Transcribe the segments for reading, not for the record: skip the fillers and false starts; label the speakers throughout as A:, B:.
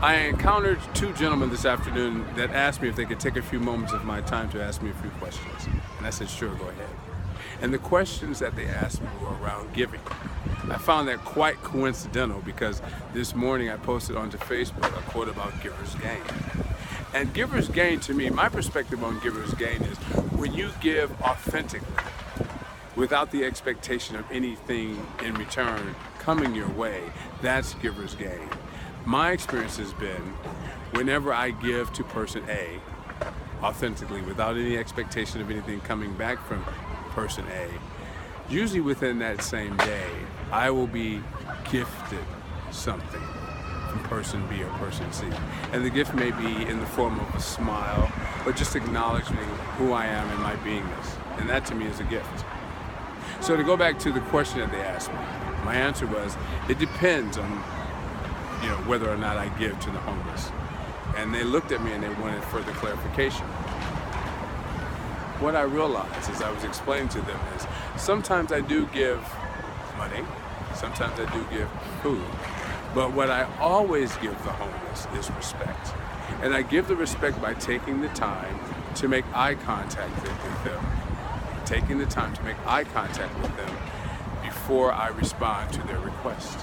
A: I encountered two gentlemen this afternoon that asked me if they could take a few moments of my time to ask me a few questions. And I said, sure, go ahead. And the questions that they asked me were around giving. I found that quite coincidental because this morning I posted onto Facebook a quote about giver's gain. And giver's gain, to me, my perspective on giver's gain is when you give authentically, without the expectation of anything in return coming your way, that's giver's gain. My experience has been whenever I give to person A authentically, without any expectation of anything coming back from person A, usually within that same day, I will be gifted something from person B or person C. And the gift may be in the form of a smile or just acknowledging who I am and my beingness. And that to me is a gift. So to go back to the question that they asked me, my answer was, it depends on whether or not I give to the homeless. And they looked at me and they wanted further clarification. What I realized as I was explaining to them is sometimes I do give money, sometimes I do give food, but what I always give the homeless is respect. And I give the respect by taking the time to make eye contact with them, taking the time to make eye contact with them before I respond to their request.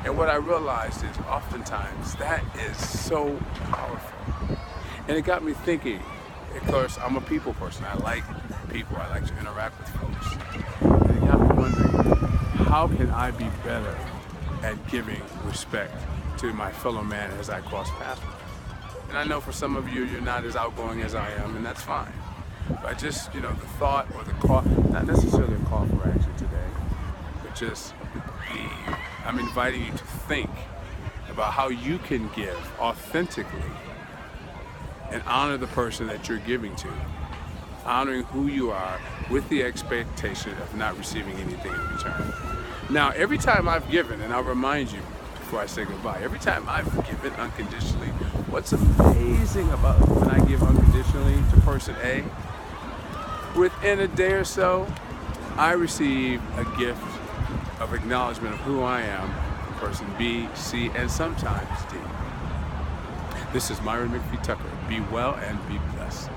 A: And what I realized is oftentimes that is so powerful. And it got me thinking, of course, I'm a people person. I like people. I like to interact with folks. And it got me wondering, how can I be better at giving respect to my fellow man as I cross paths with them? And I know for some of you, you're not as outgoing as I am, and that's fine. But just, the thought or the call, not necessarily a call for action today, but just I'm inviting you to think about how you can give authentically and honor the person that you're giving to, honoring who you are with the expectation of not receiving anything in return. Now, every time I've given, and I'll remind you before I say goodbye, every time I've given unconditionally, what's amazing about when I give unconditionally to person A, within a day or so, I receive a gift of acknowledgement of who I am from person B, C, and sometimes D. This is Myron McPhee Tucker. Be well and be blessed.